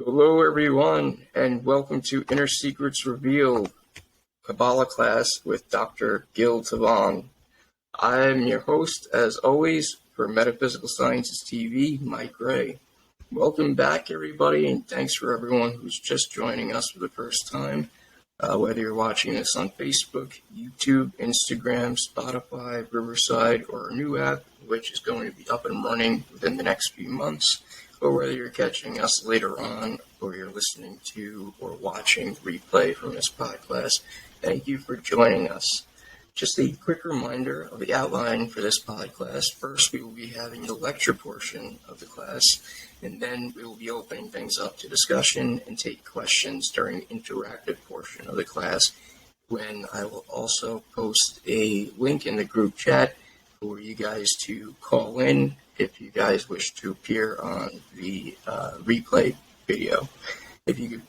Hello, everyone, and welcome to Inner Secrets Revealed, Kabbalah class with Dr. Gil Tivon. I'm your host, as always, for Metaphysical Sciences TV, Mike Gray. Welcome back, everybody, and thanks for everyone who's just joining us for the first time. Whether you're watching this on Facebook, YouTube, Instagram, Spotify, Riverside, or a new app, which is going to be up and running within the next few months, or whether you're catching us later on, or you're listening to or watching the replay from this podcast, thank you for joining us. Just a quick reminder of the outline for this podcast. First, we will be having the lecture portion of the class, and then we will be opening things up to discussion and take questions during the interactive portion of the class, when I will also post a link in the group chat for you guys to call in if you guys wish to appear on the replay video. If you could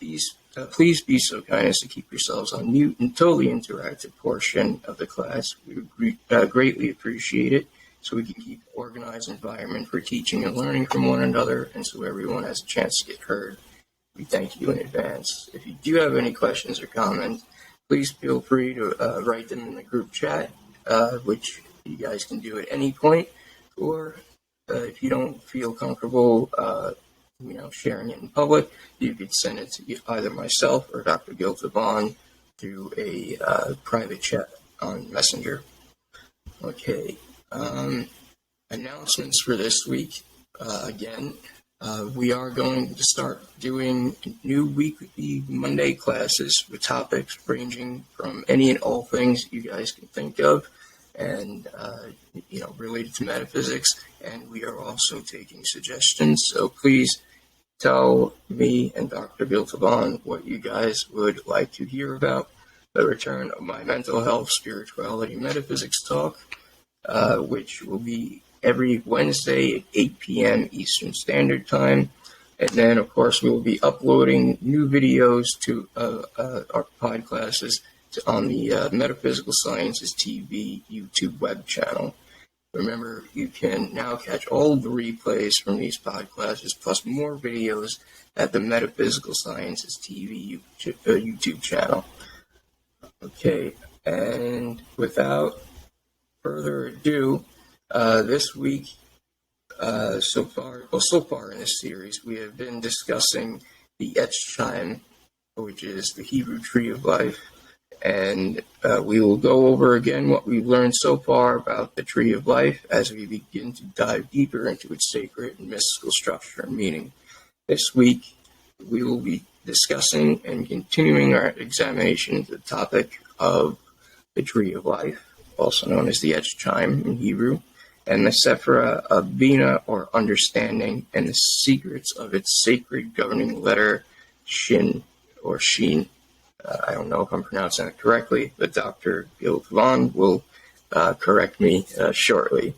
please be so kind as to keep yourselves on mute until the interactive portion of the class. We would greatly appreciate it, so we can keep an organized environment for teaching and learning from one another, and so everyone has a chance to get heard. We thank you in advance. If you do have any questions or comments, please feel free to write them in the group chat, which you guys can do at any point, or if you don't feel comfortable sharing it in public, you could send it to either myself or Dr. Gil Tivon through a private chat on Messenger. Okay, announcements for this week. We are going to start doing new weekly Monday classes with topics ranging from any and all things you guys can think of, and related to metaphysics, and we are also taking suggestions, so please tell me and Dr. Gil Tivon what you guys would like to hear about. The return of my mental health, spirituality, metaphysics talk, which will be every Wednesday at 8 p.m. Eastern Standard Time, and then of course we will be uploading new videos to our podclasses on the Metaphysical Sciences TV YouTube web channel. Remember, you can now catch all of the replays from these podclasses, plus more videos at the Metaphysical Sciences TV YouTube channel. Okay, and without further ado, this week, so far in this series, we have been discussing the Etz Chaim, which is the Hebrew tree of life. And we will go over again what we've learned so far about the Tree of Life as we begin to dive deeper into its sacred and mystical structure and meaning. This week, we will be discussing and continuing our examination of the topic of the Tree of Life, also known as the Etz Chaim in Hebrew, and the Sefirah of Binah, or understanding, and the secrets of its sacred governing letter, Shin, or Shin. I don't know if I'm pronouncing it correctly, but Dr. Gil Tivon will correct me shortly.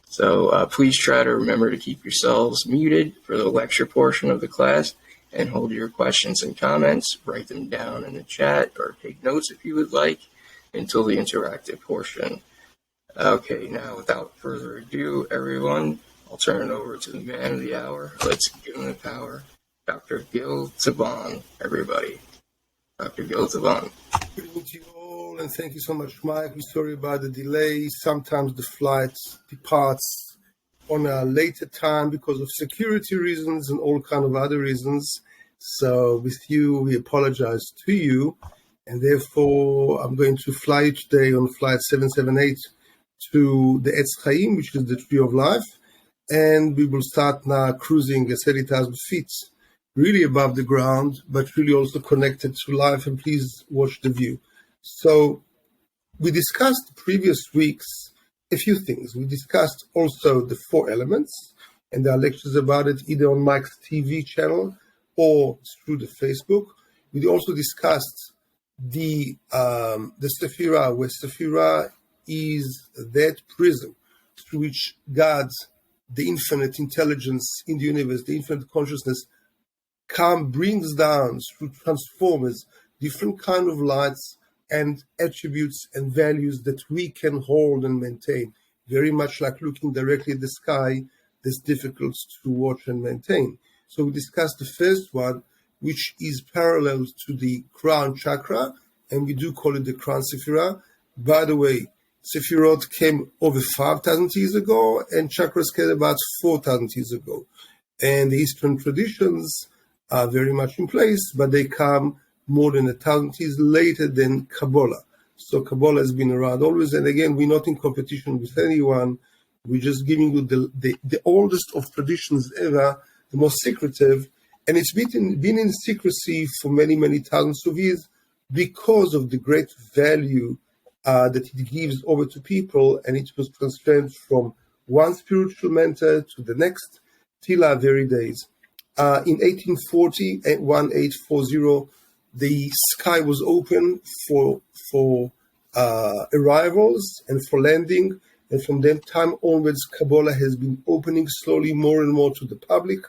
So please try to remember to keep yourselves muted for the lecture portion of the class, and hold your questions and comments, write them down in the chat, or take notes if you would like, until the interactive portion. Okay, now without further ado, everyone, I'll turn it over to the man of the hour. Let's give him the power. Dr. Gil Tivon, everybody. Dr. Gil Tivon. Good evening to you all, and thank you so much, Mike. We're sorry about the delay. Sometimes the flight departs on a later time because of security reasons and all kind of other reasons. So with you, we apologize to you, and therefore I'm going to fly you today on flight 778 to the Etz Chaim, which is the Tree of Life, and we will start now cruising at 30,000 feet, really above the ground, but really also connected to life, and please watch the view. So we discussed previous weeks a few things. We discussed also the 4 elements, and there are lectures about it either on Mike's TV channel or through the Facebook. We also discussed the Sefirah, where Sefirah is that prism through which God, the infinite intelligence in the universe, the infinite consciousness, brings down, transforms different kind of lights and attributes and values that we can hold and maintain. Very much like looking directly at the sky, that's difficult to watch and maintain. So we discussed the first one, which is parallel to the crown chakra, and we do call it the crown Sefirah. By the way, Sefirot came over 5,000 years ago, and chakras came about 4,000 years ago. And the Eastern traditions are very much in place, but they come more than 1,000 years later than Kabbalah. So Kabbalah has been around always, and again, we're not in competition with anyone. We're just giving you the oldest of traditions ever, the most secretive, and it's been in secrecy for many, many thousands of years because of the great value that it gives over to people, and it was transferred from one spiritual mentor to the next till our very days. In 1840, 1840, the sky was open for arrivals and for landing, and from that time onwards, Kabbalah has been opening slowly more and more to the public,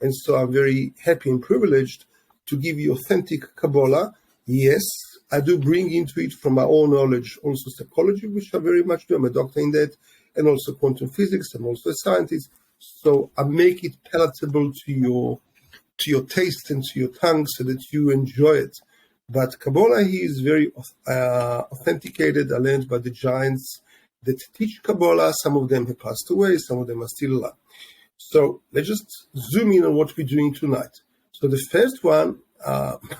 and so I'm very happy and privileged to give you authentic Kabbalah. Yes, I do bring into it from my own knowledge also psychology, which I very much do. I'm a doctor in that, and also quantum physics. I'm also a scientist. So I make it palatable to your taste and to your tongue so that you enjoy it. But Kabbalah is very authenticated. I learned by the giants that teach Kabbalah. Some of them have passed away. Some of them are still alive. So let's just zoom in on what we're doing tonight. So the first one,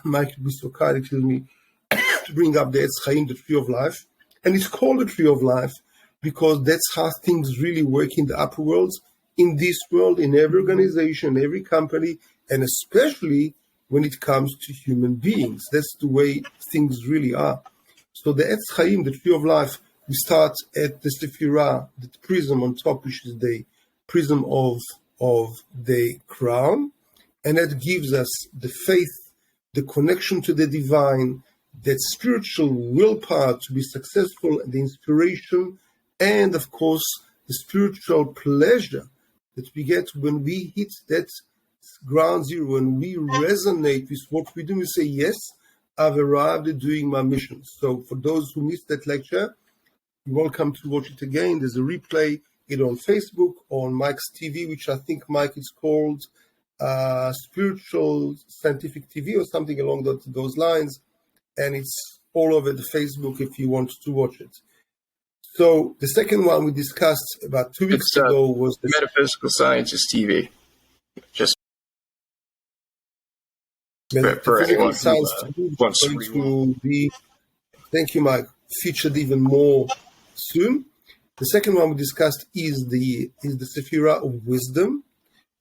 Mike would be so kind, excuse me, to bring up the Etz Chaim, the tree of life. And it's called the tree of life because that's how things really work in the upper worlds, in this world, in every organization, every company, and especially when it comes to human beings. That's the way things really are. So the Etz Chaim, the tree of life, we start at the Sefirah, the prism on top, which is the prism of the crown, and that gives us the faith, the connection to the divine, that spiritual willpower to be successful, and the inspiration, and of course, the spiritual pleasure that we get when we hit that ground zero, when we resonate with what we do. We say, yes, I've arrived at doing my mission. So for those who missed that lecture, you're welcome to watch it again. There's a replay, either on Facebook or on Mike's TV, which I think Mike is called Spiritual Scientific TV or something along those lines. And it's all over the Facebook if you want to watch it. So the second one we discussed about 2 weeks ago was the Metaphysical Sciences TV. Just for anyone who wants to be, thank you, Mike, featured even more soon. The second one we discussed is the Sefirah of wisdom,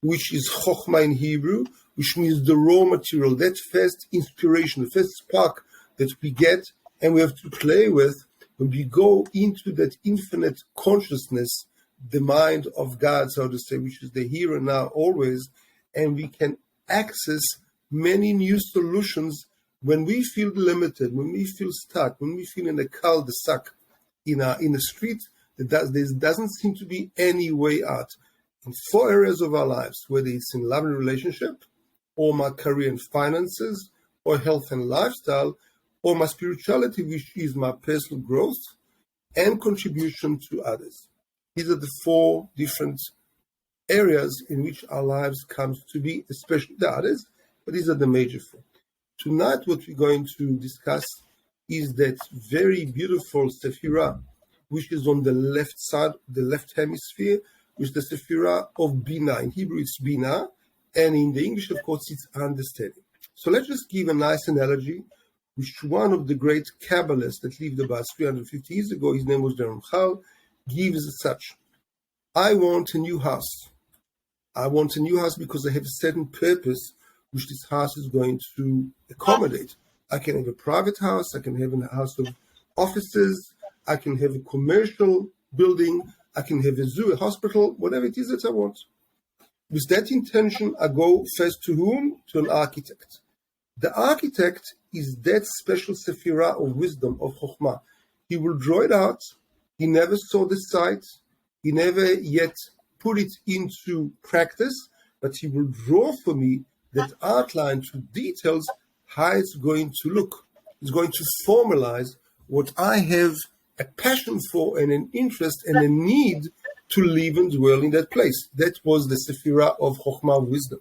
which is Chokhmah in Hebrew, which means the raw material, that first inspiration, the first spark that we get and we have to play with when we go into that infinite consciousness, the mind of God, so to say, which is the here and now always, and we can access many new solutions when we feel limited, when we feel stuck, when we feel in a cul-de-sac, in a street, there doesn't seem to be any way out. In 4 areas of our lives, whether it's in love and relationship, or my career and finances, or health and lifestyle, or my spirituality, which is my personal growth and contribution to others. These are the 4 different areas in which our lives comes to be, especially the others, but these are the major 4. Tonight, what we're going to discuss is that very beautiful Sefirah, which is on the left side, the left hemisphere, which is the Sefirah of Binah. In Hebrew, it's Binah, and in the English, of course, it's understanding. So let's just give a nice analogy, which one of the great Kabbalists that lived about 350 years ago, his name was Ramchal, gives as such. I want a new house. I want a new house because I have a certain purpose which this house is going to accommodate. I can have a private house, I can have a house of offices, I can have a commercial building, I can have a zoo, a hospital, whatever it is that I want. With that intention, I go first to whom? To an architect. The architect is that special Sefirah of wisdom, of Chokhmah. He will draw it out. He never saw the site. He never yet put it into practice, but he will draw for me that outline to details how it's going to look. It's going to formalize what I have a passion for and an interest and a need to live and dwell in that place. That was the Sefirah of Chokhmah wisdom.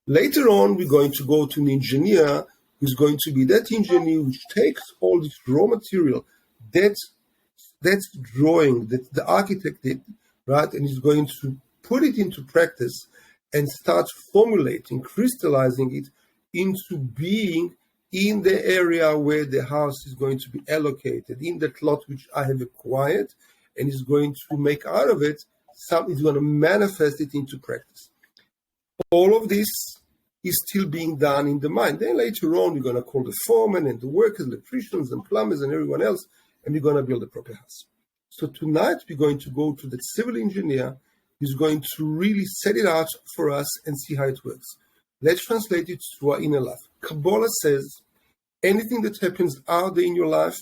Later on, we're going to go to an engineer who's going to be that engineer which takes all this raw material, that's drawing that the architect did, right, and is going to put it into practice and start formulating, crystallizing it into being in the area where the house is going to be allocated, in that lot which I have acquired, and is going to make out of it something, is going to manifest it into practice. All of this is still being done in the mind. Then later on, you're going to call the foreman and the workers, electricians and plumbers and everyone else, and you're going to build a proper house. So tonight, we're going to go to the civil engineer who's going to really set it out for us and see how it works. Let's translate it to our inner life. Kabbalah says, anything that happens out there in your life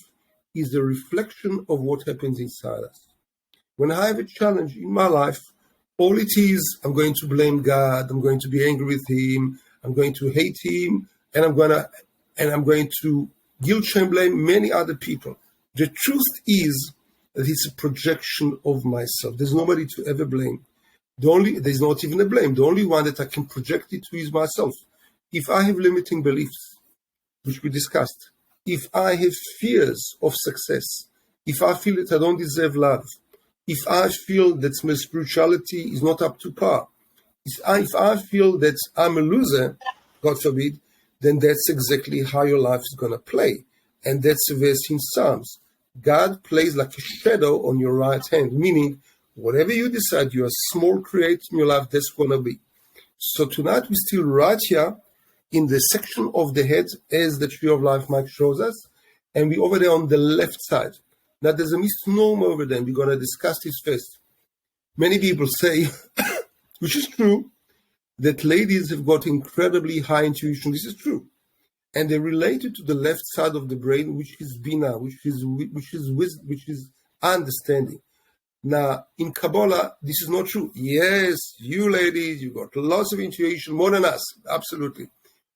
is a reflection of what happens inside us. When I have a challenge in my life, all it is, I'm going to blame God, I'm going to be angry with him, I'm going to hate him, and I'm going to guilt, shame, blame many other people. The truth is that it's a projection of myself. There's nobody to ever blame. There's not even a blame. The only one that I can project it to is myself. If I have limiting beliefs, which we discussed, if I have fears of success, if I feel that I don't deserve love, if I feel that my spirituality is not up to par, if I feel that I'm a loser, God forbid, then that's exactly how your life is going to play. And that's a verse in Psalms. God plays like a shadow on your right hand, meaning whatever you decide, you're a small creator in your life, that's going to be. So tonight we're still right here in the section of the head as the tree of life Mike shows us, and we're over there on the left side. Now there's a misnomer over there, and we're going to discuss this first. Many people say, which is true, that ladies have got incredibly high intuition. This is true. And they relate it to the left side of the brain, which is Binah, which is understanding. Now, in Kabbalah, this is not true. Yes, you ladies, you got lots of intuition, more than us, absolutely.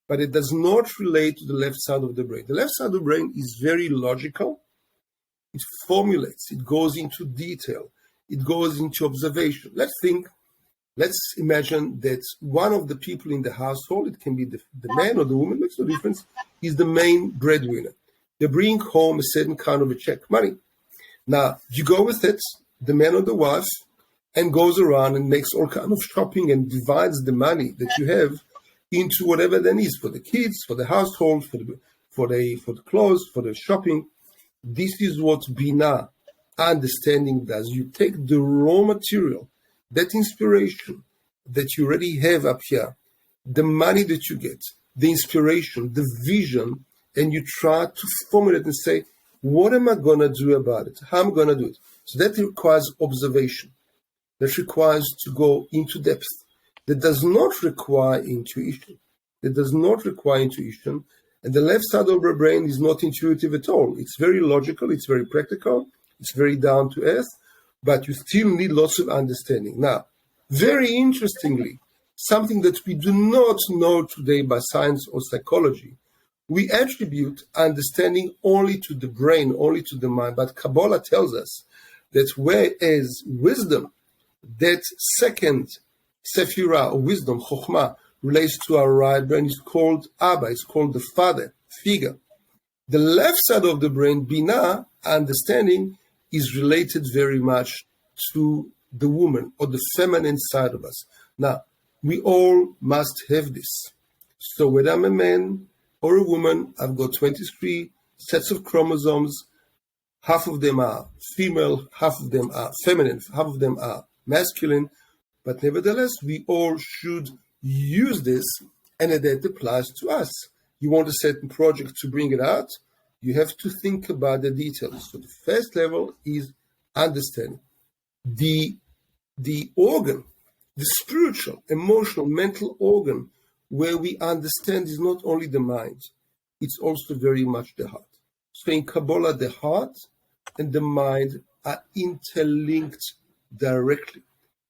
But it does not relate to the left side of the brain. The left side of the brain is very logical. It formulates, it goes into detail, it goes into observation. Let's imagine that one of the people in the household, it can be the man or the woman, makes no difference, is the main breadwinner. They bring home a certain kind of a check money. Now, you go with it, the man or the wife, and goes around and makes all kind of shopping and divides the money that you have into whatever there is for the kids, for the household, for the clothes, for the shopping. This is what Binah, understanding, does. You take the raw material, that inspiration that you already have up here, the money that you get, the inspiration, the vision, and you try to formulate and say, what am I going to do about it? How am I going to do it? So that requires observation. That requires to go into depth. That does not require intuition. And the left side of our brain is not intuitive at all. It's very logical. It's very practical. It's very down to earth. But you still need lots of understanding. Now, very interestingly, something that we do not know today by science or psychology, we attribute understanding only to the brain, only to the mind. But Kabbalah tells us that whereas wisdom, that second Sefirah of wisdom, Chokhmah, relates to our right brain, is called Abba, it's called the father figure. The left side of the brain, Binah, understanding, is related very much to the woman or the feminine side of us. Now, we all must have this. So whether I'm a man or a woman, I've got 23 sets of chromosomes. Half of them are female, half of them are feminine, half of them are masculine. But nevertheless, we all should use this, and that applies to us. You want a certain project to bring it out, you have to think about the details. So the first level is understanding. The organ, the spiritual, emotional, mental organ, where we understand is not only the mind, it's also very much the heart. So in Kabbalah, the heart and the mind are interlinked directly.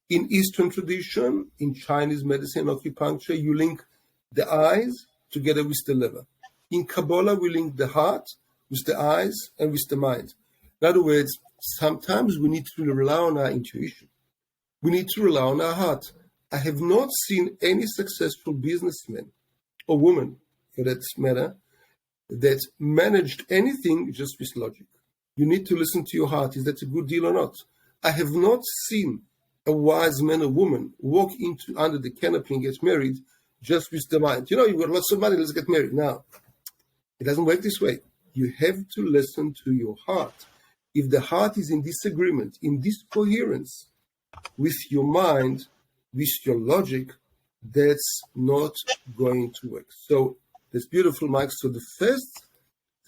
In Eastern tradition, in Chinese medicine, acupuncture, you link the eyes together with the liver. In Kabbalah, we link the heart with the eyes and with the mind. In other words, sometimes we need to rely on our intuition. We need to rely on our heart. I have not seen any successful businessman or woman, for that matter, that managed anything just with logic. You need to listen to your heart. Is that a good deal or not? I have not seen a wise man or woman walk into under the canopy and get married just with the mind. You've got lots of money, let's get married. Now, it doesn't work this way. You have to listen to your heart. If the heart is in disagreement, in discoherence with your mind, with your logic, that's not going to work. So that's beautiful, Mike. So the first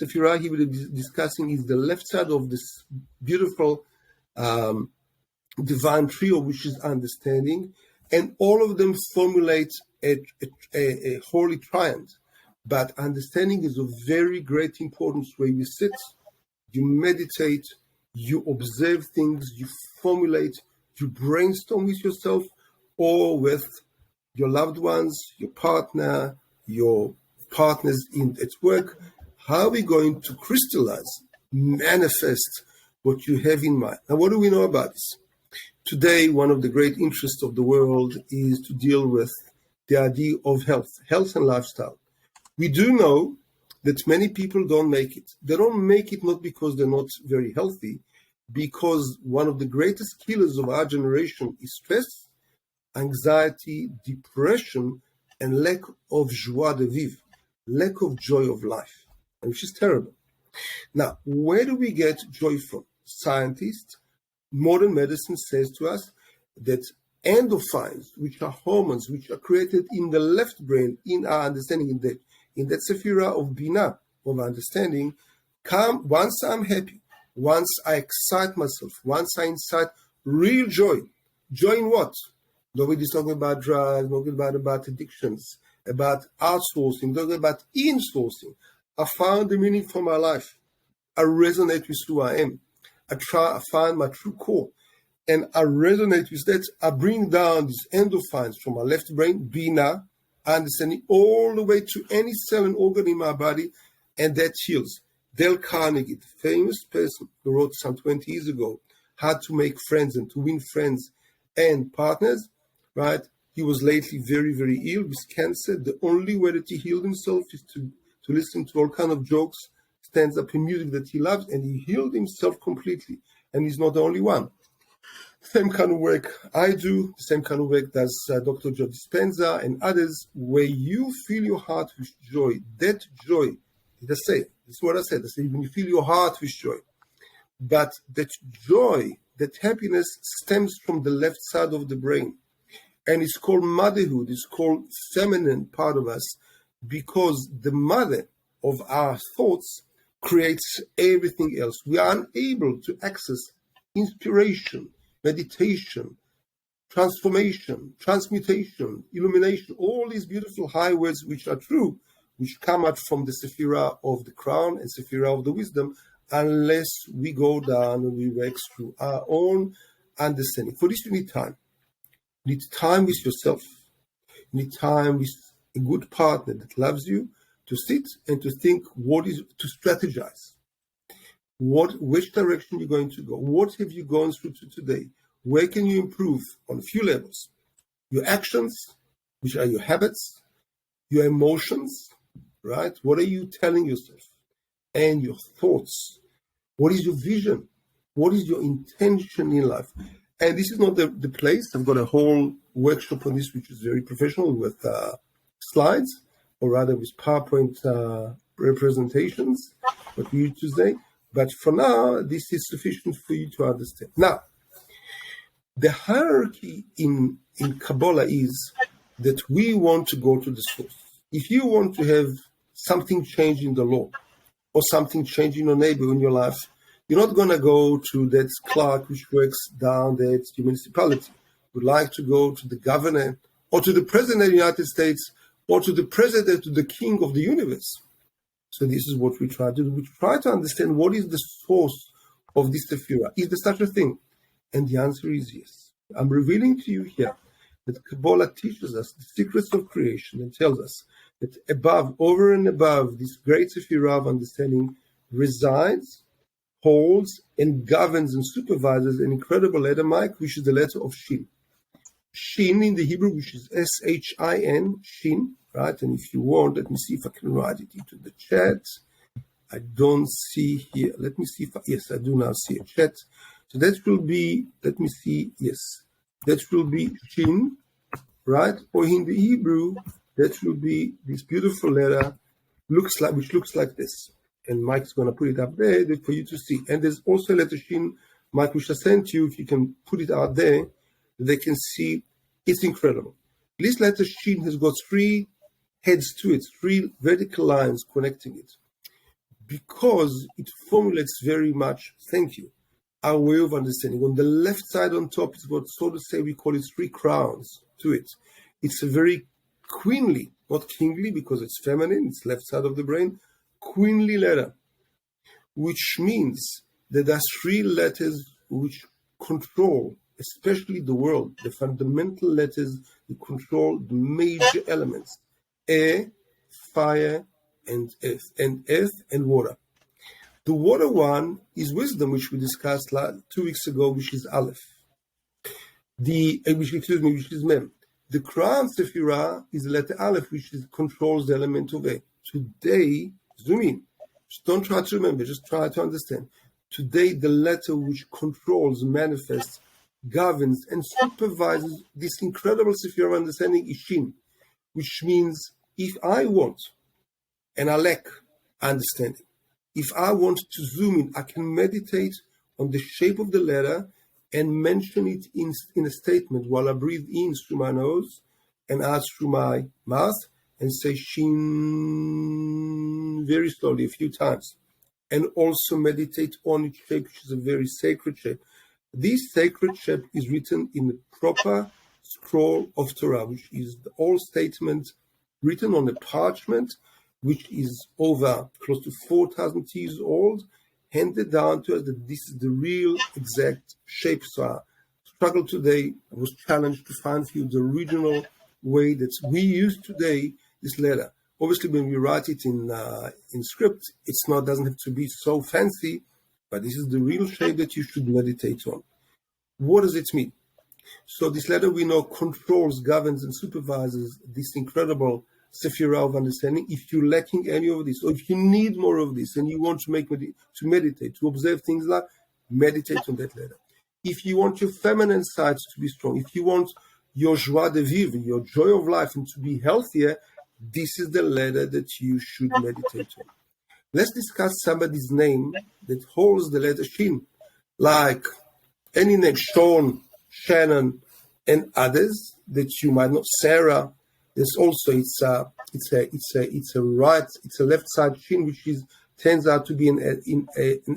Sefirah he will be discussing is the left side of this beautiful divine trio, which is understanding, and all of them formulate a holy triad. But understanding is of very great importance, where you sit, you meditate, you observe things, you formulate, you brainstorm with yourself or with your loved ones, your partner, your partners at work. How are we going to crystallize, manifest what you have in mind? Now, what do we know about this? Today, one of the great interests of the world is to deal with the idea of health and lifestyle. We do know that many people don't make it. They don't make it not because they're not very healthy, because one of the greatest killers of our generation is stress, anxiety, depression, and lack of joie de vivre, lack of joy of life, which is terrible. Now, where do we get joy from? Scientists, modern medicine says to us that endorphins, which are hormones, which are created in the left brain, in our understanding, in that Sefirah of Binah, of understanding, come once I'm happy, once I excite myself, once I incite real joy. Joy in what? Nobody's talking about drugs, nobody about addictions, about outsourcing, talking about insourcing. I found the meaning for my life. I resonate with who I am. I find my true core. And I resonate with that. I bring down these endorphins from my left brain, Binah, understanding, all the way to any cell and organ in my body, and that heals. Dale Carnegie, the famous person who wrote some 20 years ago, How to Make Friends and to Win Friends and Partners, right? He was lately very, very ill with cancer. The only way that he healed himself is to listen to all kind of jokes, stands up in music that he loves, and he healed himself completely. And he's not the only one. Same kind of work I do, the same kind of work does Dr. Joe Dispenza and others, where you fill your heart with joy. That joy, this is what I said. I say when you fill your heart with joy. But that joy, that happiness stems from the left side of the brain. And it's called motherhood, it's called feminine part of us, because the mother of our thoughts creates everything else. We are unable to access inspiration, meditation, transformation, transmutation, illumination, all these beautiful high words which are true, which come out from the Sefirah of the crown and Sefirah of the wisdom, unless we go down and we work through our own understanding. For this, you need time. You need time with yourself. You need time with a good partner that loves you, to sit and to think to strategize. Which direction you're going to go? What have you gone through today? Where can you improve on a few levels? Your actions, which are your habits, your emotions, right? What are you telling yourself? And your thoughts. What is your vision? What is your intention in life? And this is not the place. I've got a whole workshop on this, which is very professional with slides, or rather with PowerPoint representations, what we use today. But for now, this is sufficient for you to understand. Now, the hierarchy in Kabbalah is that we want to go to the source. If you want to have something change in the law, or something change in your neighbor in your life, you're not going to go to that clerk which works down there at the municipality. You'd like to go to the governor, or to the president of the United States, or to the president, to the king of the universe. So this is what we try to do. We try to understand what is the source of this Sefirah. Is there such a thing? And the answer is yes. I'm revealing to you here that Kabbalah teaches us the secrets of creation and tells us that above, over and above this great Sefirah of understanding resides, holds, and governs and supervises an incredible letter, Mike, which is the letter of Shin. Shin in the Hebrew, which is Shin, Shin, right? And if you want, let me see if I can write it into the chat. I don't see here. Let me see if yes, I do now see a chat. So that will be, let me see, yes, that will be Shin, right? Or in the Hebrew, that will be this beautiful letter, which looks like this. And Mike's going to put it up there for you to see. And there's also a letter Shin, Mike, which I sent you. If you can put it out there, they can see. It's incredible. This letter Shin has got 3 heads to it, 3 vertical lines connecting it, because it formulates very much, thank you, our way of understanding. On the left side on top, it's got, so to say, we call it 3 crowns to it. It's a very queenly, not kingly because it's feminine, it's left side of the brain, queenly letter, which means that there's 3 letters which control, especially the world, the fundamental letters that control the major elements, air, fire, and earth and water. The water one is wisdom, which we discussed 2 weeks ago, which is Aleph. Which is Mem. The crown Sefirah is the letter Aleph, which controls the element of air. Today, zoom in. Just don't try to remember, just try to understand. Today, the letter which controls, manifests, governs, and supervises this incredible Sefirah of understanding is Shin, which means if I want, and I lack understanding, if I want to zoom in, I can meditate on the shape of the letter and mention it in a statement while I breathe in through my nose and out through my mouth and say Shin very slowly a few times. And also meditate on its shape, which is a very sacred shape. This sacred shape is written in the proper scroll of Torah, which is the old statement written on a parchment, which is over close to 4,000 years old, handed down to us that this is the real exact shape. So I struggled today, I was challenged to find for you the original way that we use today this letter. Obviously, when we write it in script, doesn't have to be so fancy, but this is the real shape that you should meditate on. What does it mean? So this letter we know controls, governs, and supervises this incredible Sefirah of understanding. If you're lacking any of this, or if you need more of this, and you want to meditate, to observe things like, meditate on that letter. If you want your feminine sides to be strong, if you want your joie de vivre, your joy of life, and to be healthier, this is the letter that you should meditate on. Let's discuss somebody's name that holds the letter Shin, like any name, Sean, Shannon, and others that you might know. Sarah. There's also it's a left side Shin, which turns out to be an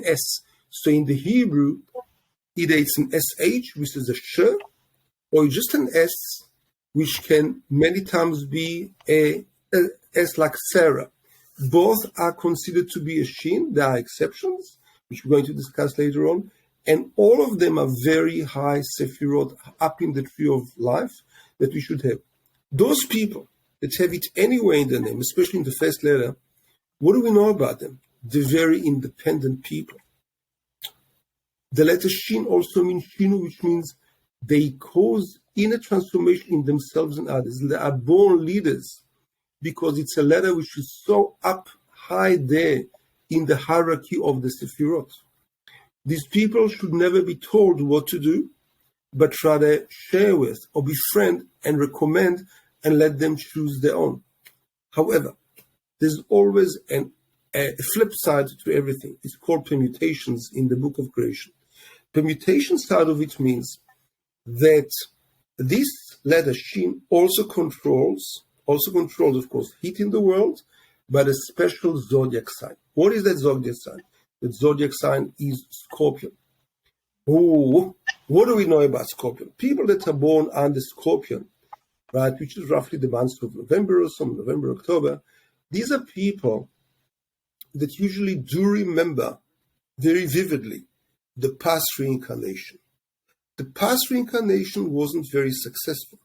S. So in the Hebrew, either it's an SH, which is a sh, or just an S, which can many times be a S like Sarah. Both are considered to be a Shin. There are exceptions, which we're going to discuss later on. And all of them are very high Sephirot, up in the tree of life that we should have. Those people that have it anywhere in their name, especially in the first letter, what do we know about them? They're very independent people. The letter Shin also means Shinu, which means they cause inner transformation in themselves and others. They are born leaders because it's a letter which is so up high there in the hierarchy of the Sephirot. These people should never be told what to do, but rather share with or befriend and recommend and let them choose their own. However, there's always a flip side to everything. It's called permutations in the book of creation. Permutation side of it means that this letter Shin also controls, of course, heat in the world, but a special zodiac sign. What is that zodiac sign? The zodiac sign is Scorpion. Oh, what do we know about Scorpion? People that are born under Scorpion, right, which is roughly the months of November or some November, October, these are people that usually do remember very vividly the past reincarnation. The past reincarnation wasn't very successful.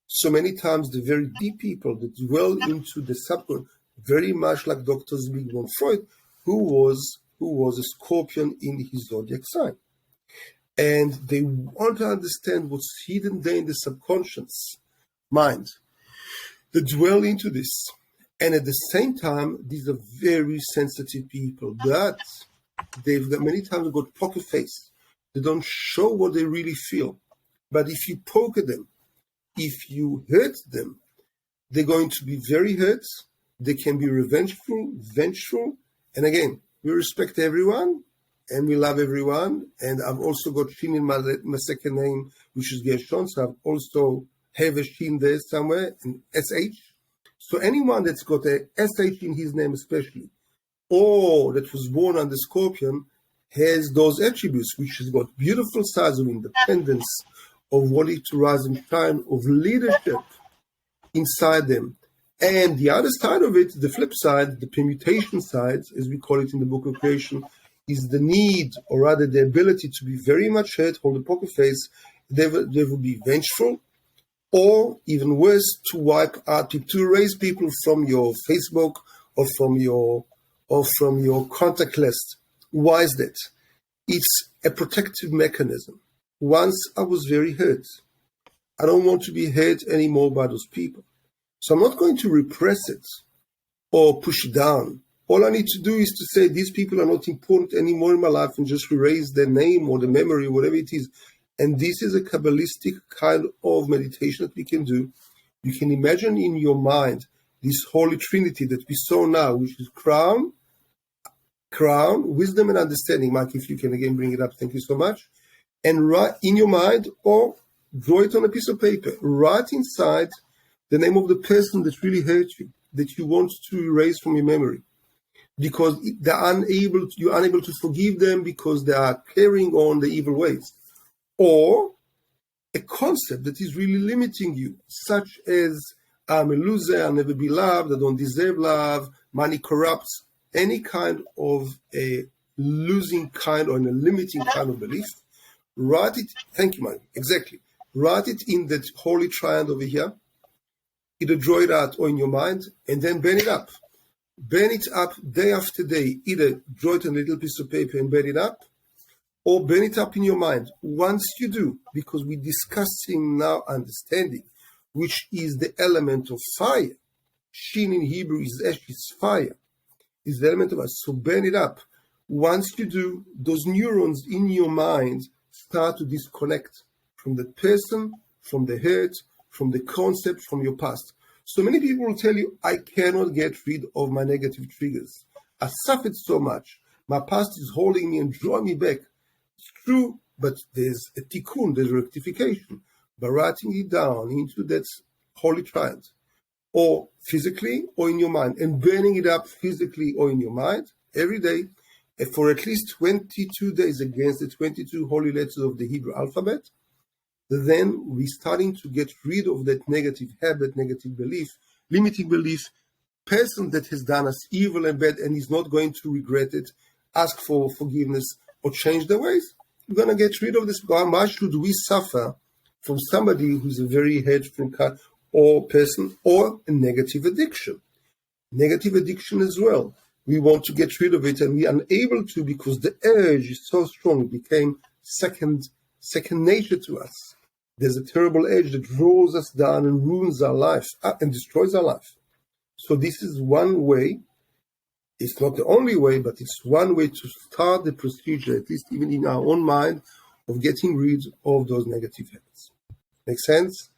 So many times the very deep people that dwell into the subconscious, very much like Dr. Zygmunt Freud, who was a Scorpion in his zodiac sign. and they want to understand what's hidden there in the subconscious mind. They dwell into this. And at the same time, these are very sensitive people, but they've got many times got poker face. They don't show what they really feel. But if you poke at them, if you hurt them, they're going to be very hurt. They can be vengeful. And again, we respect everyone and we love everyone. And I've also got Shin in my second name, which is Gershon. So I've also have a Shin there somewhere, an SH. So anyone that's got a SH in his name especially, or that was born under Scorpion, has those attributes, which has got beautiful sides of independence, of wanting to rise and shine, of leadership inside them. And the other side of it, the flip side, the permutation side, as we call it in the Book of Creation, is the need, or rather the ability to be very much hurt, hold a poker face. They will be vengeful, or even worse, to wipe out, to erase people from your Facebook or from your contact list. Why is that? It's a protective mechanism. Once I was very hurt. I don't want to be hurt anymore by those people. So I'm not going to repress it or push it down. All I need to do is to say these people are not important anymore in my life and just erase their name or the memory, whatever it is. And this is a Kabbalistic kind of meditation that we can do. You can imagine in your mind this Holy Trinity that we saw now, which is crown, wisdom, and understanding. Mike, if you can again bring it up, thank you so much. And write in your mind, or draw it on a piece of paper, write inside the name of the person that really hurt you, that you want to erase from your memory. Because you're unable to forgive them because they are carrying on the evil ways. Or a concept that is really limiting you, such as I'm a loser, I'll never be loved, I don't deserve love, money corrupts, any kind of a losing kind or a limiting kind of belief. Write it, thank you, man, exactly. Write it in that holy triangle over here, either draw it out or in your mind, and then burn it up. Burn it up day after day, either draw it on a little piece of paper and burn it up, or burn it up in your mind. Once you do, because we're discussing now understanding, which is the element of fire. Shin in Hebrew is ash, is fire, is the element of us. So burn it up. Once you do, those neurons in your mind start to disconnect from the person, from the hurt, from the concept, from your past. So many people will tell you, I cannot get rid of my negative triggers. I suffered so much. My past is holding me and drawing me back. It's true, but there's a tikkun, there's a rectification. By writing it down into that holy triad, or physically or in your mind, and burning it up physically or in your mind every day for at least 22 days against the 22 holy letters of the Hebrew alphabet, then we're starting to get rid of that negative habit, negative belief, limiting belief, person that has done us evil and bad and is not going to regret it, ask for forgiveness or change their ways. We're going to get rid of this. Why should we suffer from somebody who's a very hateful or person, or a negative addiction? Negative addiction as well. We want to get rid of it and we're unable to because the urge is so strong. It became second nature to us. There's a terrible edge that draws us down and ruins our life and destroys our life. So this is one way. It's not the only way, but it's one way to start the procedure, at least even in our own mind, of getting rid of those negative habits. Make sense?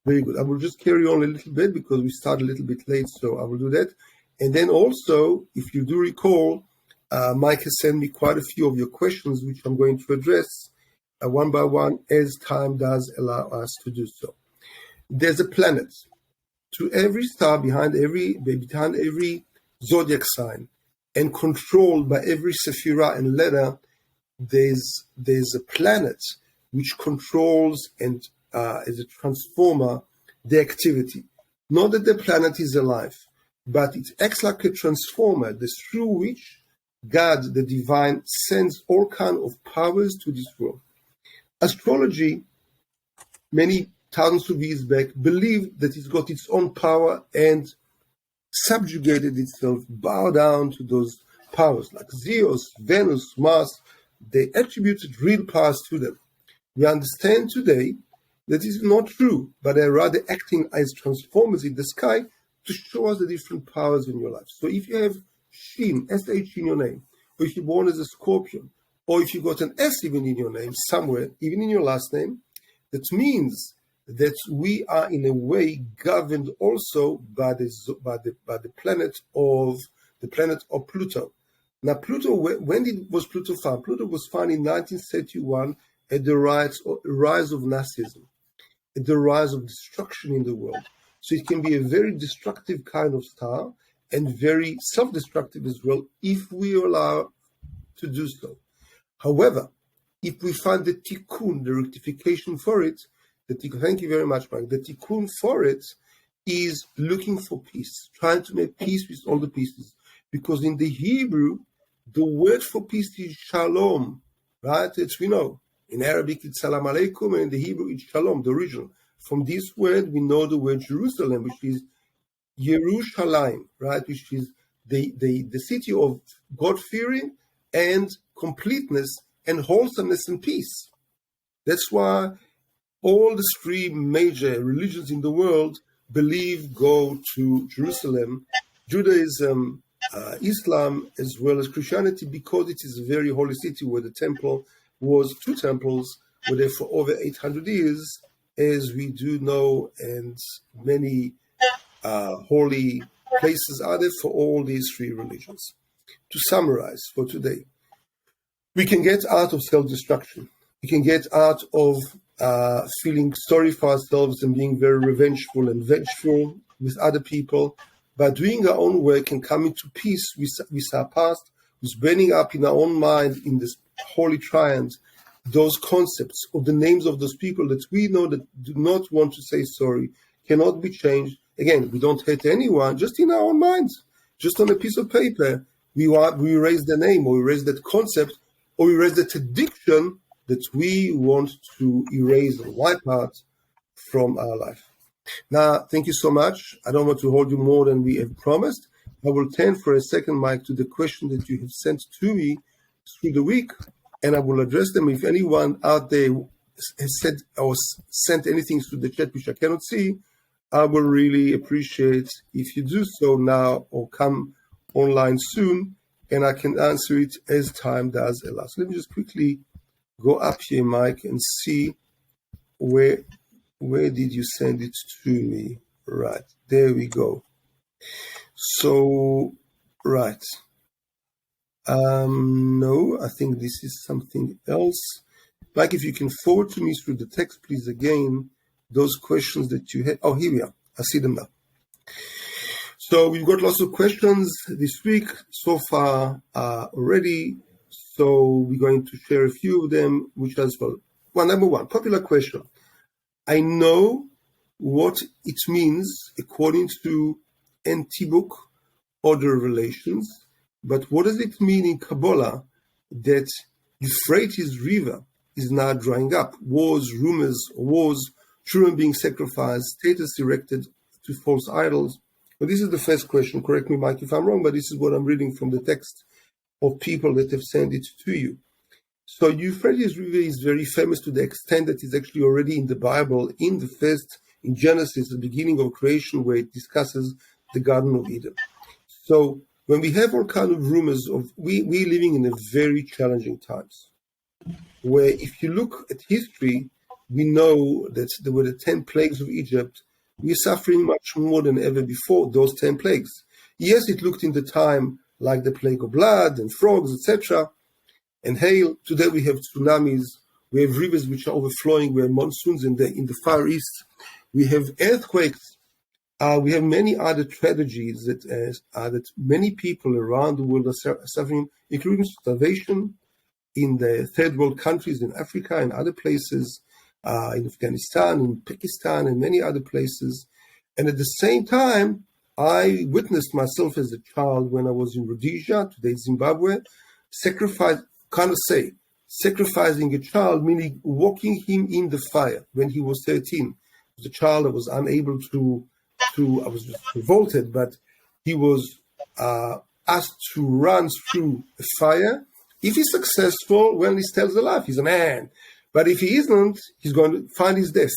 Very good. I will just carry on a little bit because we started a little bit late, so I will do that. And then also, if you do recall, Mike has sent me quite a few of your questions, which I'm going to address one by one as time does allow us to do so. There's a planet. To every star behind every zodiac sign and controlled by every Sefirah and letter, there's a planet which controls and as a transformer the activity. Not that the planet is alive, but it acts like a transformer, through which God, the divine, sends all kinds of powers to this world. Astrology, many thousands of years back, believed that it's got its own power and subjugated itself, bowed down to those powers, like Zeus, Venus, Mars. They attributed real powers to them. We understand today that is not true, but they're rather acting as transformers in the sky to show us the different powers in your life. So if you have Shin, S-H in your name, or if you're born as a scorpion, or if you got an S even in your name somewhere, even in your last name, that means that we are in a way governed also by the planet of Pluto. Now, Pluto, when was Pluto found? Pluto was found in 1931 at the rise of Nazism, at the rise of destruction in the world. So it can be a very destructive kind of star and very self-destructive as well if we allow to do so. However, if we find the tikkun, the rectification for it, thank you very much, Mike. The tikkun for it is looking for peace, trying to make peace with all the pieces. Because in the Hebrew, the word for peace is shalom, right? As we know. In Arabic, it's salam alaikum, and in the Hebrew, it's shalom, the original. From this word, we know the word Jerusalem, which is Yerushalayim, right? Which is the city of God-fearing and completeness and wholesomeness and peace. That's why all the three major religions in the world go to Jerusalem, Judaism, Islam, as well as Christianity, because it is a very holy city where the temple was, two temples were there for over 800 years, as we do know, and many holy places are there for all these three religions. To summarize for today, we can get out of self-destruction. We can get out of feeling sorry for ourselves and being very revengeful and vengeful with other people by doing our own work and coming to peace with our past, with burning up in our own mind in this holy triad those concepts of the names of those people that we know that do not want to say sorry, cannot be changed. Again, we don't hate anyone, just in our own minds, just on a piece of paper. We erase the name, or we erase that concept, or we erase that addiction that we want to erase or wipe out from our life. Now, thank you so much. I don't want to hold you more than we have promised. I will turn for a second, Mike, to the question that you have sent to me through the week, and I will address them. If anyone out there has said or sent anything through the chat which I cannot see, I will really appreciate if you do so now or come online soon, and I can answer it as time does allow. So let me just quickly go up here, Mike, and see where did you send it to me? Right, there we go. So, right. No, I think this is something else. Like, if you can forward to me through the text, please, again, those questions that you had. Oh, here we are. I see them now. So we've got lots of questions this week so far already. So we're going to share a few of them, which as well. Well, number one, popular question. I know what it means according to Antibuk order of relations, but what does it mean in Kabbalah that Euphrates River is now drying up? Wars, rumors, children being sacrificed, status erected to false idols. Well, this is the first question. Correct me, Mike, if I'm wrong, but this is what I'm reading from the text of people that have sent it to you. So Euphrates River is very famous to the extent that it's actually already in the Bible, in Genesis, the beginning of creation, where it discusses the Garden of Eden. So when we have all kind of rumors of, we're living in a very challenging times, where if you look at history, we know that there were the 10 plagues of Egypt. We're suffering much more than ever before those 10 plagues. Yes, it looked in the time like the plague of blood and frogs, etc., and hail. Today we have tsunamis, we have rivers which are overflowing, we have monsoons in the Far East, we have earthquakes, we have many other tragedies that many people around the world are suffering, including starvation in the third world countries, in Africa and other places, in Afghanistan, in Pakistan, and many other places. And at the same time, I witnessed myself as a child when I was in Rhodesia, today Zimbabwe, sacrificing a child, meaning walking him in the fire when he was 13. As a child, I was unable to I was just revolted, but he was asked to run through a fire. If he's successful, well, he tells the life, he's a man. But if he isn't, he's going to find his death.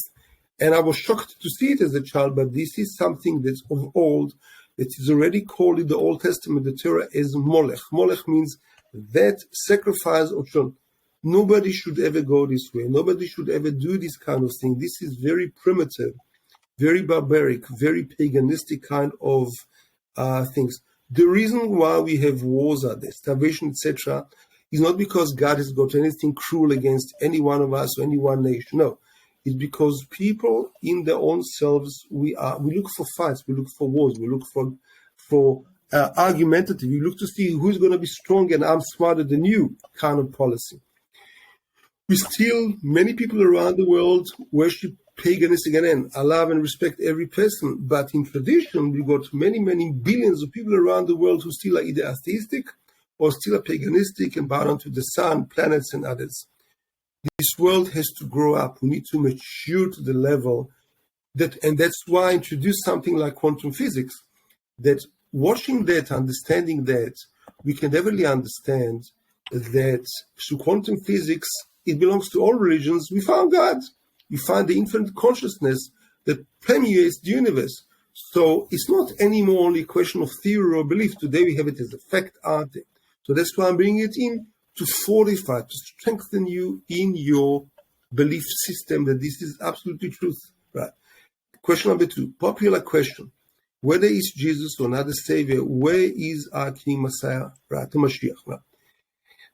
And I was shocked to see it as a child, but this is something that's of old, that is already called in the Old Testament, the Torah, as Molech. Molech means that sacrifice of children. Nobody should ever go this way. Nobody should ever do this kind of thing. This is very primitive, very barbaric, very paganistic kind of things. The reason why we have wars out there, starvation, etc., is not because God has got anything cruel against any one of us or any one nation. No. It's because people in their own selves, we look for fights, we look for wars, we look for argumentative, we look to see who's going to be strong and I'm smarter than you kind of policy. We still, many people around the world worship paganistic, and I love and respect every person, but in tradition, we got many, many billions of people around the world who still are either atheistic or still are paganistic and bow down to the sun, planets, and others. This world has to grow up. We need to mature to the level and that's why I introduced something like quantum physics, that watching that, understanding that, we can definitely understand that through quantum physics, it belongs to all religions. We found God. We find the infinite consciousness that permeates the universe. So it's not anymore only a question of theory or belief. Today we have it as a fact out there. So that's why I'm bringing it in, to fortify, to strengthen you in your belief system that this is absolutely truth. Right. Question number 2, popular question. Whether it's Jesus or another Savior, where is our King Messiah? Right, the Mashiach. Right.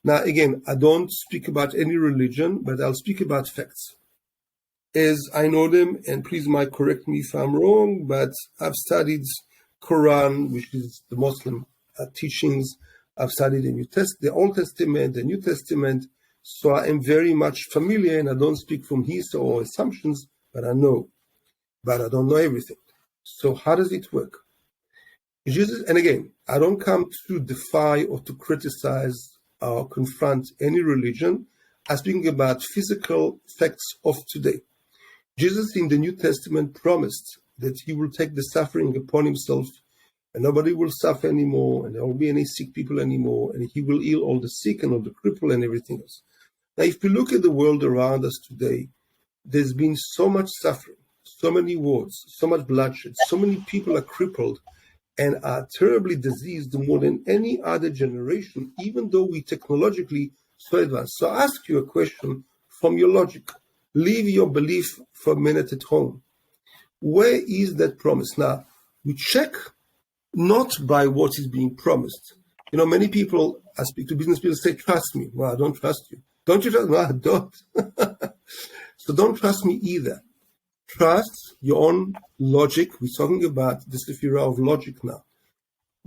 Now, again, I don't speak about any religion, but I'll speak about facts as I know them, and please might correct me if I'm wrong, but I've studied Quran, which is the Muslim teachings. I've studied the Old Testament, the New Testament, so I am very much familiar, and I don't speak from hearsay or assumptions, but I know. But I don't know everything. So how does it work? Jesus, and again, I don't come to defy or to criticize or confront any religion. I'm speaking about physical facts of today. Jesus in the New Testament promised that he will take the suffering upon himself, and nobody will suffer anymore, and there won't be any sick people anymore, and he will heal all the sick and all the crippled and everything else. Now, if we look at the world around us today, there's been so much suffering, so many wars, so much bloodshed, so many people are crippled and are terribly diseased more than any other generation, even though we technologically so advanced. So I ask you a question from your logic. Leave your belief for a minute at home. Where is that promise? Now, we check not by what is being promised. You know, many people, I speak to business people, say, trust me. Well, I don't trust you. Don't you trust me? No, I don't. So don't trust me either. Trust your own logic. We're talking about the Sefirah of logic now.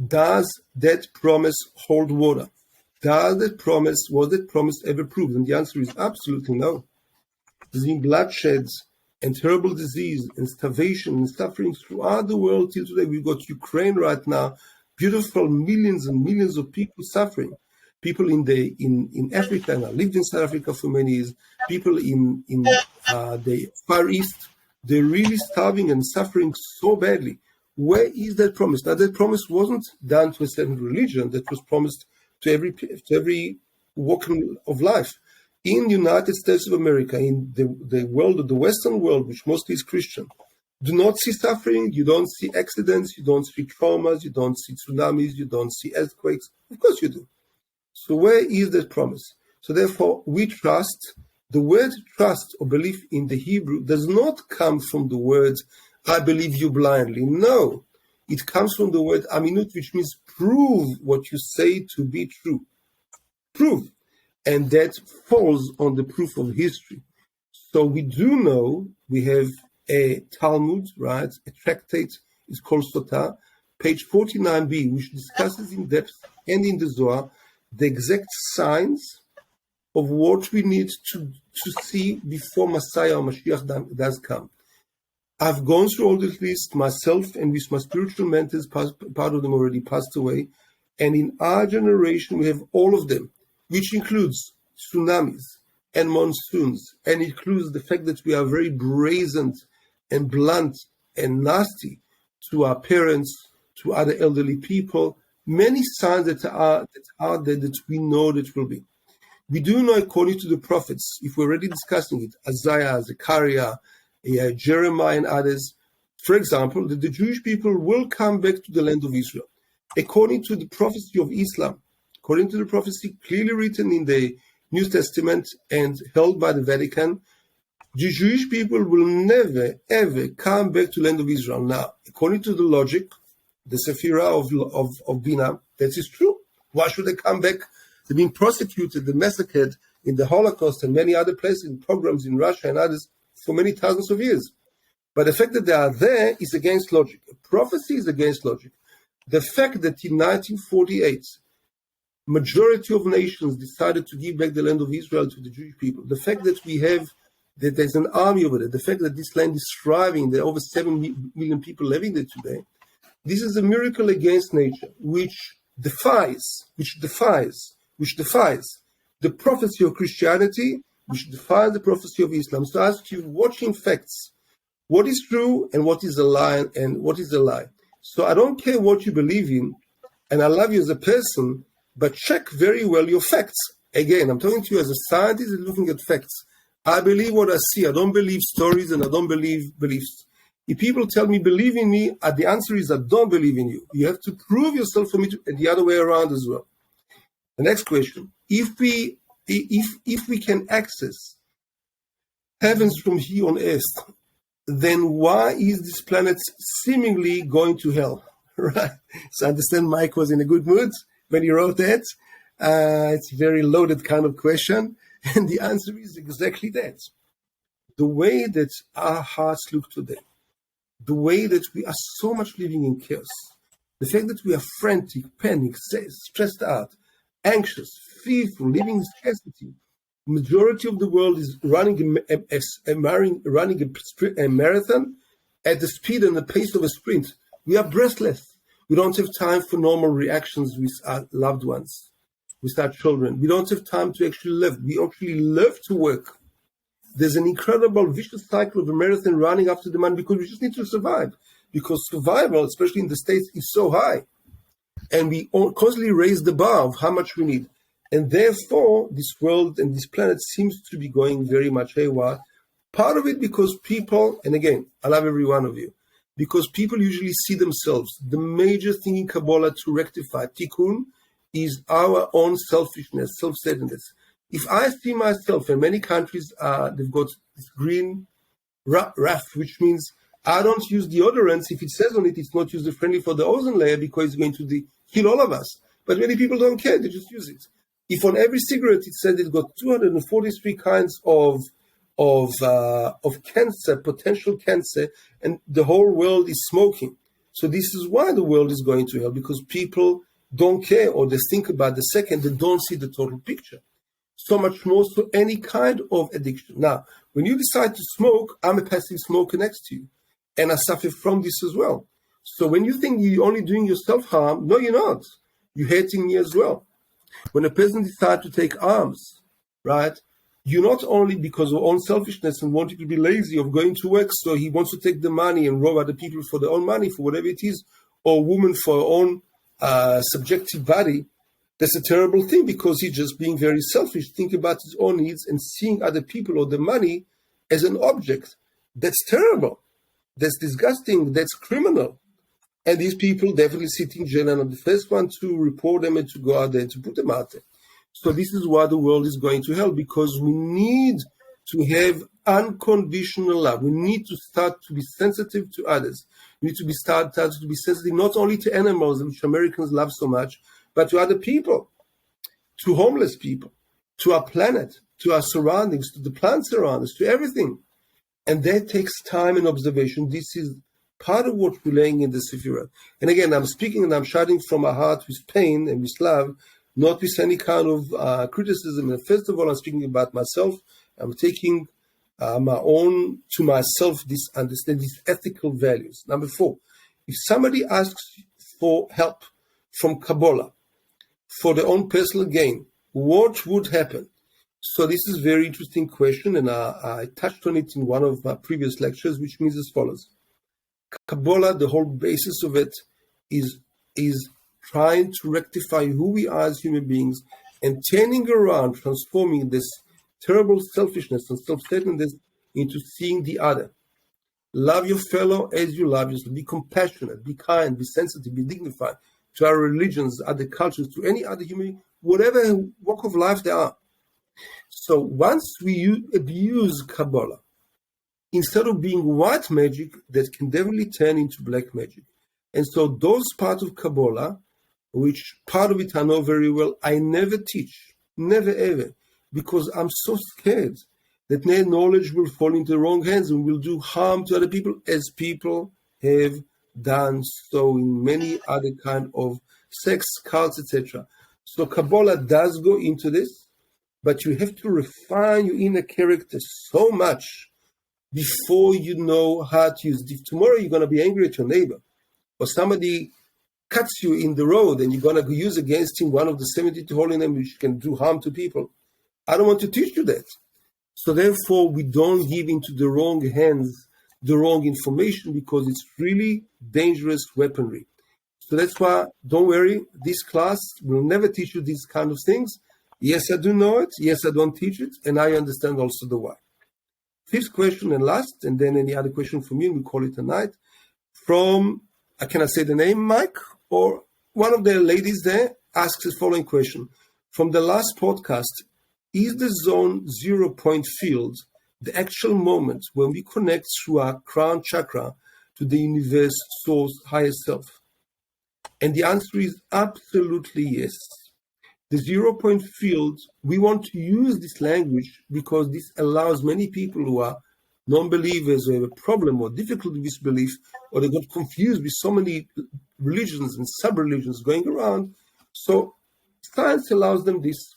Does that promise hold water? Was that promise ever proved? And the answer is absolutely no. There's been bloodshed and terrible disease and starvation and suffering throughout the world till today. We've got Ukraine right now, beautiful millions and millions of people suffering. People in Africa, and I lived in South Africa for many years, people in the Far East, they're really starving and suffering so badly. Where is that promise? Now, that promise wasn't done to a certain religion. That was promised to every walk of life. In the United States of America, in the world, the Western world, which mostly is Christian, do not see suffering, you don't see accidents, you don't see traumas, you don't see tsunamis, you don't see earthquakes. Of course you do. So where is that promise? So therefore, we trust. The word trust or belief in the Hebrew does not come from the word, I believe you blindly. No, it comes from the word aminut, which means prove what you say to be true. Prove. And that falls on the proof of history. So we do know we have a Talmud, right? A tractate is called Sotah, page 49b, which discusses in depth and in the Zohar the exact signs of what we need to see before Messiah or Mashiach does come. I've gone through all this list myself, and with my spiritual mentors, part of them already passed away. And in our generation, we have all of them, which includes tsunamis and monsoons, and includes the fact that we are very brazen and blunt and nasty to our parents, to other elderly people. Many signs that are there that we know that will be. We do know according to the prophets, if we're already discussing it, Isaiah, Zechariah, Jeremiah, and others, for example, that the Jewish people will come back to the land of Israel. According to the prophecy of Islam, according to the prophecy clearly written in the New Testament and held by the Vatican, the Jewish people will never, ever come back to the land of Israel. Now, according to the logic, the Sefirah of Binah, that is true. Why should they come back? They're being prosecuted, they're massacred in the Holocaust and many other places, in pogroms in Russia and others, for many thousands of years. But the fact that they are there is against logic. Prophecy is against logic. The fact that in 1948, majority of nations decided to give back the land of Israel to the Jewish people, the fact that there's an army over there, the fact that this land is thriving, there are over 7 million people living there today, this is a miracle against nature, which defies the prophecy of Christianity, which defies the prophecy of Islam. So I ask you, watching facts, what is true and what is a lie and what is a lie. So I don't care what you believe in, and I love you as a person, but check very well your facts. Again, I'm talking to you as a scientist and looking at facts. I believe what I see. I don't believe stories and I don't believe beliefs. If people tell me, believe in me, the answer is I don't believe in you. You have to prove yourself for me and the other way around as well. The next question, if we can access heavens from here on earth, then why is this planet seemingly going to hell? Right? So I understand Mike was in a good mood when he wrote that. It's a very loaded kind of question. And the answer is exactly that. The way that our hearts look today, the way that we are so much living in chaos, the fact that we are frantic, panicked, stressed out, anxious, fearful, living in scarcity. Majority of the world is running a marathon at the speed and the pace of a sprint. We are breathless. We don't have time for normal reactions with our loved ones, with our children. We don't have time to actually live. We actually love to work. There's an incredible vicious cycle of a marathon running after the money because we just need to survive. Because survival, especially in the States, is so high. And we constantly raise the bar of how much we need. And therefore, this world and this planet seems to be going very much haywire. Part of it because people, and again, I love every one of you, because people usually see themselves. The major thing in Kabbalah to rectify, tikkun, is our own selfishness, self-centeredness. If I see myself, in many countries, they've got this green raft, which means I don't use deodorants. If it says on it, it's not user-friendly for the ozone layer because it's going to kill all of us. But many people don't care. They just use it. If on every cigarette it said it's got 243 kinds of cancer, potential cancer, and the whole world is smoking. So this is why the world is going to hell, because people don't care, or they think about the second, they don't see the total picture. So much more so any kind of addiction. Now, when you decide to smoke, I'm a passive smoker next to you, and I suffer from this as well. So when you think you're only doing yourself harm, no, you're not. You're hurting me as well. When a person decides to take arms, right, you're not only because of own selfishness and wanting to be lazy of going to work, so he wants to take the money and rob other people for their own money, for whatever it is, or woman for her own subjective body. That's a terrible thing because he's just being very selfish, thinking about his own needs and seeing other people or the money as an object. That's terrible. That's disgusting. That's criminal. And these people definitely sit in jail, and I'm the first one to report them and to go out there and to put them out there. So this is why the world is going to hell, because we need to have unconditional love. We need to start to be sensitive to others. We need to start to be sensitive not only to animals, which Americans love so much, but to other people, to homeless people, to our planet, to our surroundings, to the plants around us, to everything. And that takes time and observation. This is part of what we're laying in the Sefirot. And again, I'm speaking and I'm shouting from my heart with pain and with love, not with any kind of criticism. And first of all, I'm speaking about myself. I'm taking my own to myself, this understand these ethical values. Number 4, if somebody asks for help from Kabbalah for their own personal gain, what would happen? So this is a very interesting question, and I touched on it in one of my previous lectures, which means as follows. Kabbalah, the whole basis of it is trying to rectify who we are as human beings and turning around, transforming this terrible selfishness and self-centeredness into seeing the other. Love your fellow as you love yourself. Be compassionate, be kind, be sensitive, be dignified to our religions, other cultures, to any other human, whatever walk of life they are. So once we abuse Kabbalah, instead of being white magic, that can definitely turn into black magic. And so those parts of Kabbalah, which part of it I know very well, I never teach, never ever, because I'm so scared that their knowledge will fall into the wrong hands and will do harm to other people, as people have done so in many other kind of sex, cults, etc. So Kabbalah does go into this, but you have to refine your inner character so much before you know how to use it. If tomorrow you're going to be angry at your neighbor, or somebody cuts you in the road and you're going to use against him one of the 72 holy names which can do harm to people, I don't want to teach you that. So therefore, we don't give into the wrong hands the wrong information, because it's really dangerous weaponry. So that's why, don't worry, this class will never teach you these kind of things. Yes, I do know it. Yes, I don't teach it. And I understand also the why. Fifth question and last, and then any other question from you, we call it a night. From, can I say the name, Mike? Or one of the ladies there asks the following question. From the last podcast, is the zone 0 point field the actual moment when we connect through our crown chakra to the universe, source, higher self? And the answer is absolutely yes. The 0 point field, we want to use this language because this allows many people who are non-believers or have a problem or difficulty with belief, or they got confused with so many religions and sub-religions going around. So science allows them this.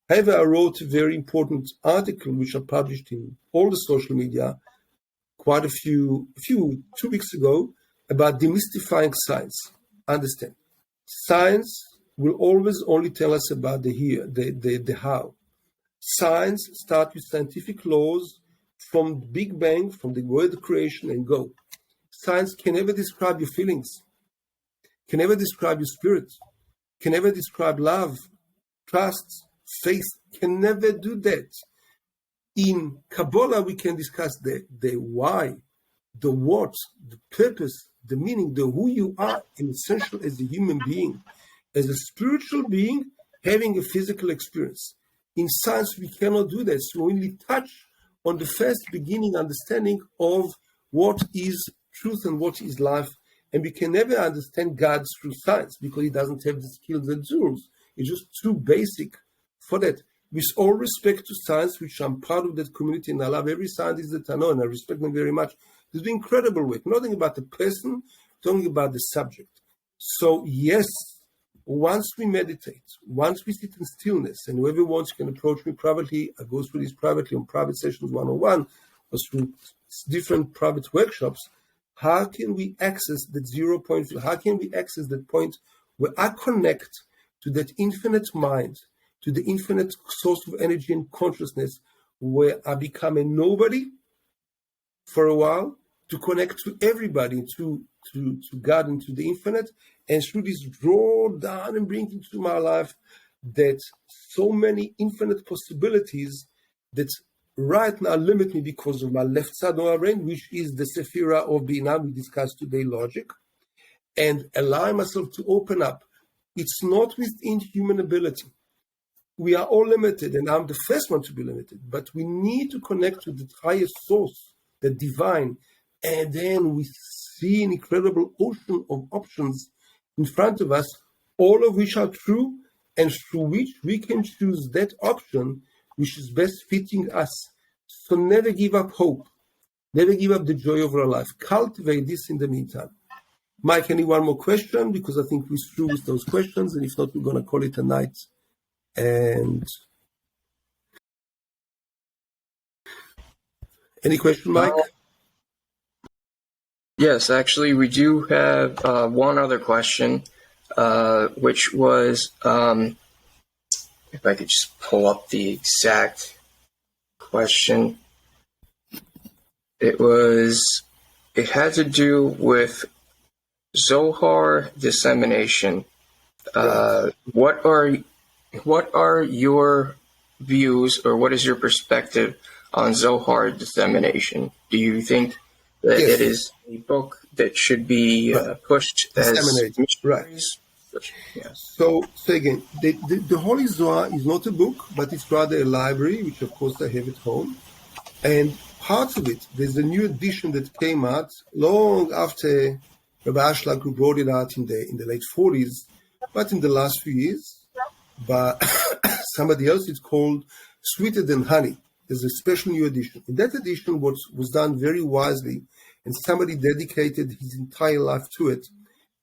However, I wrote a very important article which I published in all the social media quite a few 2 weeks ago about demystifying science. Understand, science will always only tell us about the here, the how. Science starts with scientific laws from Big Bang, from the word creation, and go. Science can never describe your feelings, can never describe your spirit, can never describe love, trust, faith, can never do that. In Kabbalah, we can discuss the why, the what, the purpose, the meaning, the who you are, and essential as a human being, as a spiritual being having a physical experience. In science, we cannot do that. So we only touch on the first beginning understanding of what is truth and what is life. And we can never understand God through science because he doesn't have the skills and tools. It's just too basic for that. With all respect to science, which I'm part of that community, and I love every scientist that I know, and I respect them very much. They do incredible work, nothing about the person, talking about the subject. So yes, once we meditate, once we sit in stillness, and whoever wants can approach me privately, I go through this privately on private sessions 101, or through different private workshops. How can we access that 0 point? How can we access that point where I connect to that infinite mind, to the infinite source of energy and consciousness, where I become a nobody for a while, to connect to everybody, to God and to the infinite, and through this draw down and bring into my life that so many infinite possibilities that right now limit me because of my left side of my brain, which is the Sefirah of Binah we discussed today, logic, and allowing myself to open up. It's not within human ability. We are all limited, and I'm the first one to be limited, but we need to connect to the highest source, the divine, and then we see an incredible ocean of options in front of us, all of which are true, and through which we can choose that option which is best fitting us. So never give up hope. Never give up the joy of our life. Cultivate this in the meantime. Mike, any one more question? Because I think we're through with those questions, and if not, we're going to call it a night. And any question, Mike? Yes, actually, we do have one other question, which was, if I could just pull up the exact question. It had to do with Zohar dissemination. What are what are your views, or what is your perspective on Zohar dissemination? Do you think that Yes. it is a book that should be pushed as Disseminate. missionaries? Yes. So again, the Holy Zohar is not a book, but it's rather a library, which of course I have at home. And parts of it, there's a new edition that came out long after Rabbi Ashlag, who brought it out in the late 40s, but in the last few years, by somebody else. It's called Sweeter Than Honey. There's a special new edition. In that edition, what was done very wisely, and somebody dedicated his entire life to it,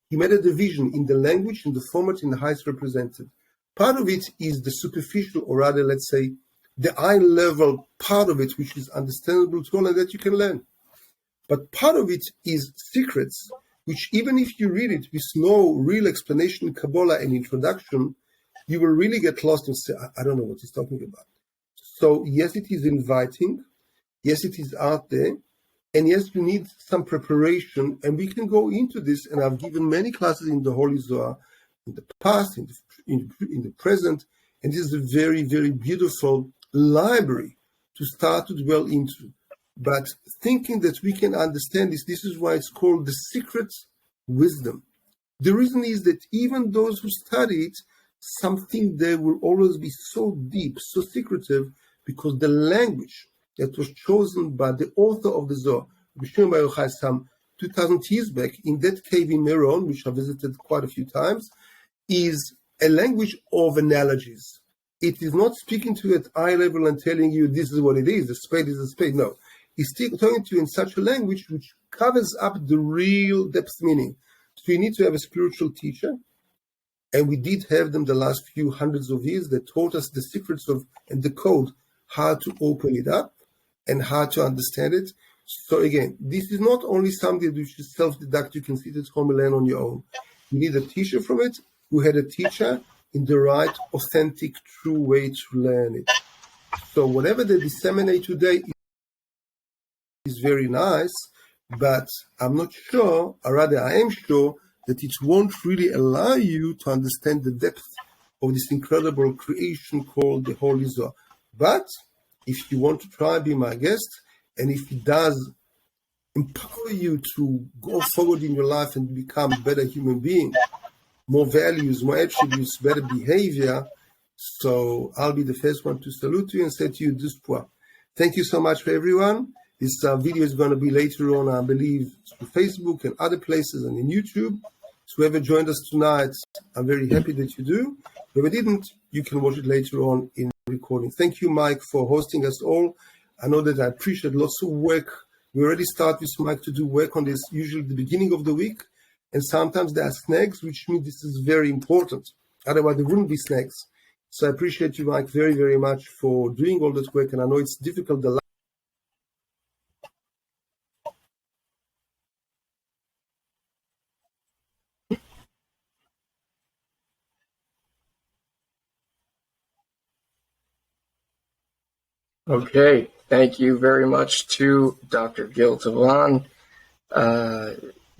he made a division in the language, in the format, in the how it's represented. Part of it is the superficial, or rather, let's say, the eye-level part of it, which is understandable to all and that you can learn. But part of it is secrets, which even if you read it with no real explanation in Kabbalah and introduction, you will really get lost and say, I don't know what he's talking about. So yes, it is inviting. Yes, it is out there. And yes, you need some preparation. And we can go into this. And I've given many classes in the Holy Zohar in the past, in the present. And this is a very, very beautiful library to start to dwell into. But thinking that we can understand this is why it's called the secret wisdom. The reason is that even those who study it, something there will always be so deep, so secretive, because the language that was chosen by the author of the Zohar, Shimon Bar Yochai, some 2,000 years back, in that cave in Meron, which I visited quite a few times, is a language of analogies. It is not speaking to you at eye level and telling you this is what it is, a spade is a spade. No. He's talking to you in such a language which covers up the real depth meaning. So you need to have a spiritual teacher. And we did have them the last few hundreds of years that taught us the secrets of and the code, how to open it up and how to understand it. So again, this is not only something which is self-deduct, you can sit at home and learn on your own. You need a teacher from it who had a teacher in the right, authentic, true way to learn it. So whatever they disseminate today is very nice, but I'm not sure, or rather I am sure, that it won't really allow you to understand the depth of this incredible creation called the Holy Zohar. But if you want to try, be my guest, and if it does empower you to go forward in your life and become a better human being, more values, more attributes, better behavior, so I'll be the first one to salute you and say to you, Duspoa. Thank you so much for everyone. This video is going to be later on, I believe, through Facebook and other places and in YouTube. So whoever joined us tonight, I'm very happy that you do. Whoever didn't, you can watch it later on in recording. Thank you, Mike, for hosting us all. I know that I appreciate lots of work. We already start with Mike to do work on this, usually at the beginning of the week. And sometimes there are snags, which means this is very important. Otherwise, there wouldn't be snags. So I appreciate you, Mike, very, very much for doing all that work. And I know it's difficult. Okay, thank you very much to Dr. Gil Tivon.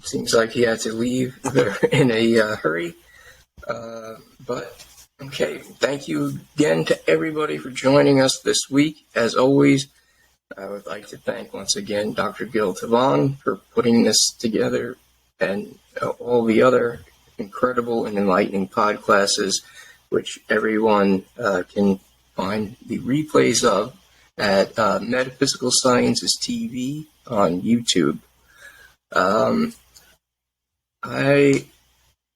Seems like he had to leave in a hurry. But, okay, thank you again to everybody for joining us this week. As always, I would like to thank once again Dr. Gil Tivon for putting this together and all the other incredible and enlightening podclasses, which everyone can find the replays of at Metaphysical Sciences TV on YouTube. I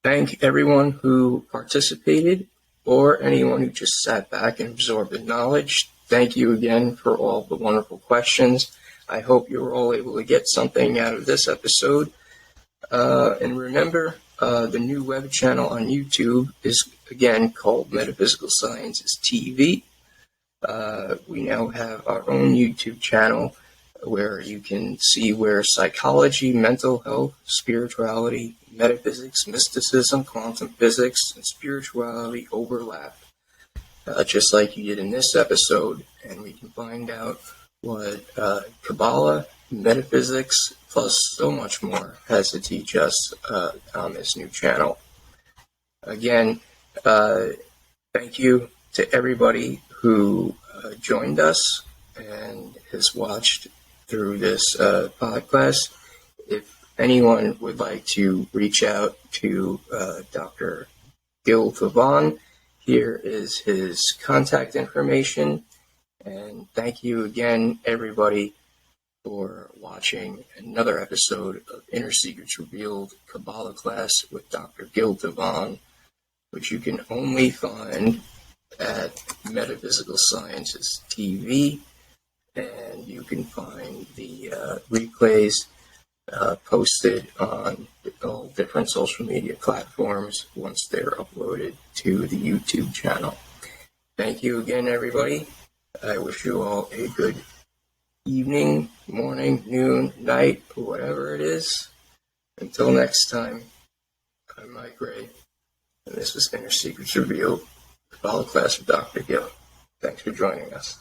thank everyone who participated or anyone who just sat back and absorbed the knowledge. Thank you again for all the wonderful questions. I hope you were all able to get something out of this episode. And remember, the new web channel on YouTube is again called Metaphysical Sciences TV. We now have our own YouTube channel where you can see where psychology, mental health, spirituality, metaphysics, mysticism, quantum physics, and spirituality overlap, just like you did in this episode. And we can find out what Kabbalah, metaphysics, plus so much more has to teach us on this new channel. Again, Thank you to everybody who joined us and has watched through this podcast. If anyone would like to reach out to Dr. Gil Tivon, here is his contact information. And thank you again, everybody, for watching another episode of Inner Secrets Revealed Kabbalah Class with Dr. Gil Tivon, which you can only find at Metaphysical Sciences TV, and you can find the replays posted on all different social media platforms once they're uploaded to the YouTube channel. Thank you again, everybody. I wish you all a good evening, morning, noon, night, whatever it is. Until next time, I'm Mike Ray, and this was Inner Secrets Revealed, Kabbalah Class with Dr. Gil. Thanks for joining us.